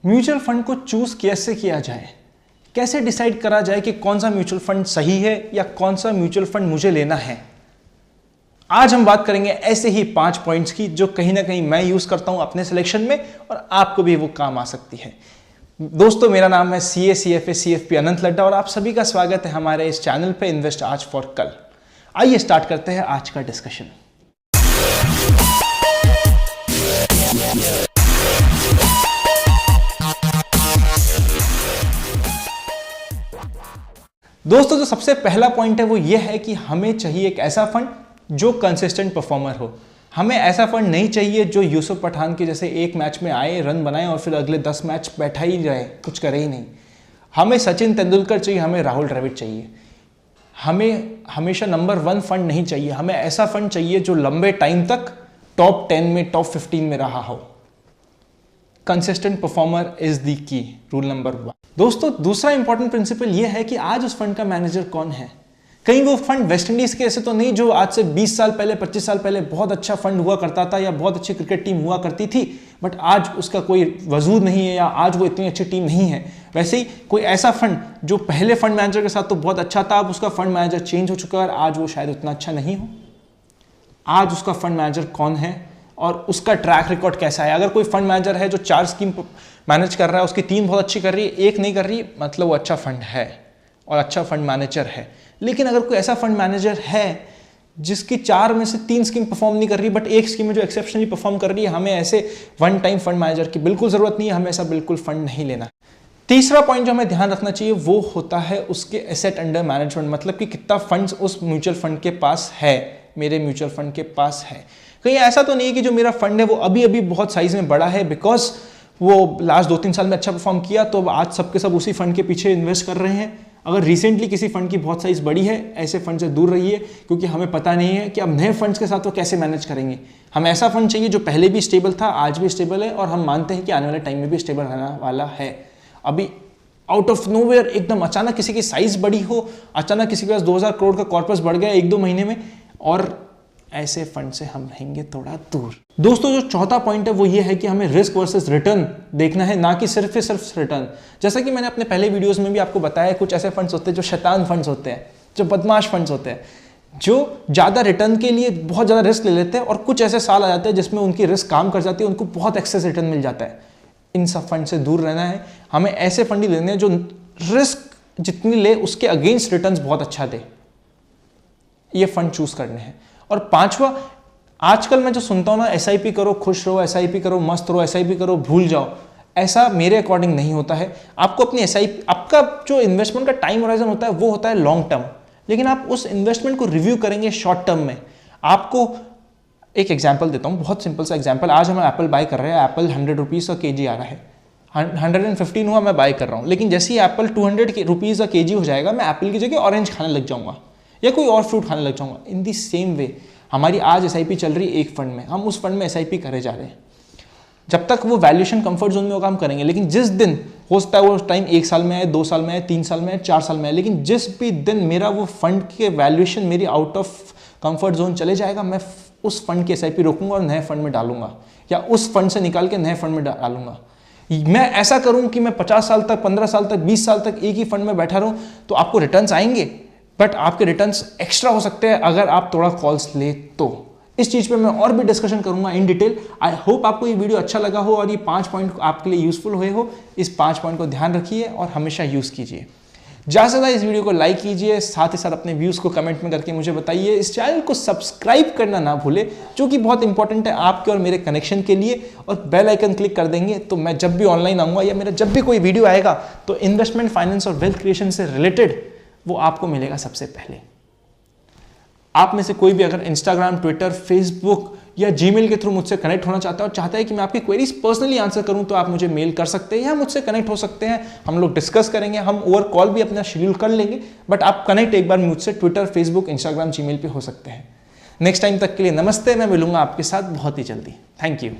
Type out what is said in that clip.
Mutual fund को choose कैसे किया जाए, कैसे डिसाइड करा जाए कि कौन सा म्यूचुअल फंड सही है या कौन सा म्यूचुअल फंड मुझे लेना है। आज हम बात करेंगे ऐसे ही 5 पॉइंट्स की जो कहीं ना कहीं मैं यूज करता हूं अपने सिलेक्शन में और आपको भी वो काम आ सकती है। दोस्तों, मेरा नाम है CA CFA CFP अनंत लड्डा और आप सभी का स्वागत है हमारे इस चैनल पे इन्वेस्ट आज फॉर कल। आइए स्टार्ट करते हैं आज का डिस्कशन। दोस्तों, जो सबसे पहला पॉइंट है वो ये है कि हमें चाहिए एक ऐसा फंड जो कंसिस्टेंट परफॉर्मर हो। हमें ऐसा फंड नहीं चाहिए जो यूसुफ पठान के जैसे एक मैच में आए, रन बनाए और फिर अगले 10 मैच बैठा ही रहे, कुछ करे ही नहीं। हमें सचिन तेंदुलकर चाहिए, हमें राहुल द्रविड़ चाहिए। हमें हमेशा नंबर 1 फंड नहीं चाहिए। हमें ऐसा फंड चाहिए जो लंबे टाइम तक टॉप 10 में, टॉप 15 में रहा हो। Consistent performer is the key, rule number 1। दोस्तों, दूसरा इंपॉर्टेंट प्रिंसिपल यह है कि आज उस फंड का मैनेजर कौन है। कहीं वो फंड वेस्ट इंडीज के ऐसे तो नहीं जो आज से 20 साल पहले, 25 साल पहले बहुत अच्छा फंड हुआ करता था या बहुत अच्छी क्रिकेट टीम हुआ करती थी, बट आज उसका कोई वजूद नहीं है या आज वो इतनी अच्छी टीम नहीं है। वैसे ही कोई ऐसा फंड जो पहले फंड मैनेजर के साथ तो बहुत अच्छा था, अब उसका फंड मैनेजर चेंज हो चुका है और आज वो शायद उतना अच्छा नहीं हो। आज उसका फंड मैनेजर कौन है और उसका ट्रैक रिकॉर्ड कैसा है। अगर कोई फंड मैनेजर है जो 4 स्कीम मैनेज कर रहा है, उसकी 3 बहुत अच्छी कर रही है, 1 नहीं कर रही, मतलब वो अच्छा फंड है और अच्छा फंड मैनेजर है। लेकिन अगर कोई ऐसा फंड मैनेजर है जिसकी 4 में से 3 स्कीम परफॉर्म नहीं कर रही बट एक स्कीम में जो एक्सेप्शनली परफॉर्म कर रही है, हमें ऐसे वन टाइम फंड मैनेजर की बिल्कुल जरूरत नहीं है। हमें ऐसा बिल्कुल फंड नहीं लेना। तीसरा पॉइंट जो हमें ध्यान रखना चाहिए वो होता है उसके एसेट अंडर मैनेजमेंट, मतलब कि कितना फंड्स उस म्यूचुअल फंड के पास है, मेरे म्यूचुअल फंड के पास है। कहीं ऐसा तो नहीं है कि जो मेरा फंड है वो अभी अभी बहुत साइज में बड़ा है बिकॉज वो लास्ट 2-3 साल में अच्छा परफॉर्म किया तो अब आज सबके सब उसी फंड के पीछे इन्वेस्ट कर रहे हैं। अगर रिसेंटली किसी फंड की बहुत साइज बड़ी है, ऐसे फंड से दूर रहिए क्योंकि हमें पता नहीं है कि अब नए फंड्स के साथ वो कैसे मैनेज करेंगे। हमें ऐसा फंड चाहिए जो पहले भी स्टेबल था, आज भी स्टेबल है और हम मानते हैं कि आने वाले टाइम में भी स्टेबल रहने वाला है। अभी आउट ऑफ नोवेयर एकदम अचानक किसी की साइज बड़ी हो, अचानक किसी के पास 2000 करोड़ का कॉर्पस बढ़ गया 1-2 महीने में, और ऐसे फंड से हम रहेंगे थोड़ा दूर। दोस्तों, जो चौथा पॉइंट है वो ये है कि हमें रिस्क वर्सेस रिटर्न देखना है, ना कि सिर्फ रिटर्न। जैसा कि मैंने अपने पहले वीडियोस में भी आपको बताया, कुछ ऐसे फंड्स होते हैं जो शैतान फंड्स होते हैं, जो बदमाश फंड्स होते हैं, जो ज़्यादा रिटर्न के लिए बहुत ज़्यादा रिस्क ले लेते हैं और कुछ ऐसे साल आ जाते हैं जिसमें उनकी रिस्क काम कर जाती है, उनको बहुत एक्सेस रिटर्न मिल जाता है। इन सब फंड से दूर रहना है। हमें ऐसे फंड ही लेने हैं जो रिस्क जितनी ले उसके अगेंस्ट रिटर्न बहुत अच्छा दे। ये फंड चूज करने हैं। और 5वां, आजकल मैं जो सुनता हूं ना, SIP करो खुश रहो, SIP करो मस्त रहो, SIP करो भूल जाओ, ऐसा मेरे अकॉर्डिंग नहीं होता है। आपको अपनी SIP, आपका जो इन्वेस्टमेंट का टाइम होराइजन होता है वो होता है लॉन्ग टर्म, लेकिन आप उस इन्वेस्टमेंट को रिव्यू करेंगे शॉर्ट टर्म में। आपको एक एग्जाम्पल देता हूँ, बहुत सिंपल सा एग्जाम्पल। आज हम एप्पल बाय कर रहे हैं, एप्पल 100 रुपीज़ का केजी आ रहा है, 115 हुआ, मैं बाय कर रहा हूँ। लेकिन जैसे ही एप्पल 200 रुपीज़ का केजी हो जाएगा, मैं एप्पल की जगह ऑरेंज खाने लग जाऊंगा या कोई और फ्रूट खाने लग जाऊंगा। इन दी सेम वे हमारी आज SIP चल रही है एक फंड में, हम उस फंड में SIP करे जा रहे हैं। जब तक वो वैल्यूएशन कंफर्ट जोन में वो काम करेंगे, लेकिन जिस दिन हो सकता है वो टाइम 1 साल में है, 2 साल में है, 3 साल में है, 4 साल में है, लेकिन जिस भी दिन मेरा वो फंड के वैल्यूएशन मेरी आउट ऑफ कंफर्ट जोन चले जाएगा, मैं उस फंड की SIP रोकूंगा और नए फंड में डालूंगा या उस फंड से निकाल के नए फंड में डालूंगा। मैं ऐसा करूं कि मैं 50 साल तक, 15 साल तक, 20 साल तक एक ही फंड में बैठा रहूं, तो आपको रिटर्न्स आएंगे बट आपके रिटर्न्स एक्स्ट्रा हो सकते हैं अगर आप थोड़ा कॉल्स ले तो। इस चीज पे मैं और भी डिस्कशन करूंगा इन डिटेल। आई होप आपको ये वीडियो अच्छा लगा हो और ये 5 पॉइंट आपके लिए यूजफुल हुए हो। इस 5 पॉइंट को ध्यान रखिए और हमेशा यूज कीजिए। ज़्यादा से ज़्यादा इस वीडियो को लाइक कीजिए, साथ ही साथ अपने व्यूज़ को कमेंट में करके मुझे बताइए। इस चैनल को सब्सक्राइब करना ना भूले, जो कि बहुत इंपॉर्टेंट है आपके और मेरे कनेक्शन के लिए, और बेल आइकन क्लिक कर देंगे तो मैं जब भी ऑनलाइन आऊँगा या मेरा जब भी कोई वीडियो आएगा तो इन्वेस्टमेंट, फाइनेंस और वेल्थ क्रिएशन से रिलेटेड वो आपको मिलेगा सबसे पहले। आप में से कोई भी अगर इंस्टाग्राम, ट्विटर, फेसबुक या जीमेल के थ्रू मुझसे कनेक्ट होना चाहता है और चाहता है कि मैं आपकी क्वेरीज पर्सनली आंसर करूं, तो आप मुझे मेल कर सकते हैं या मुझसे कनेक्ट हो सकते हैं। हम लोग डिस्कस करेंगे, हम ओवर कॉल भी अपना शेड्यूल कर लेंगे, बट आप कनेक्ट एक बार मुझसे ट्विटर, फेसबुक, इंस्टाग्राम, जीमेल पे हो सकते हैं। नेक्स्ट टाइम तक के लिए नमस्ते। मैं मिलूंगा आपके साथ बहुत ही जल्दी। Thank you.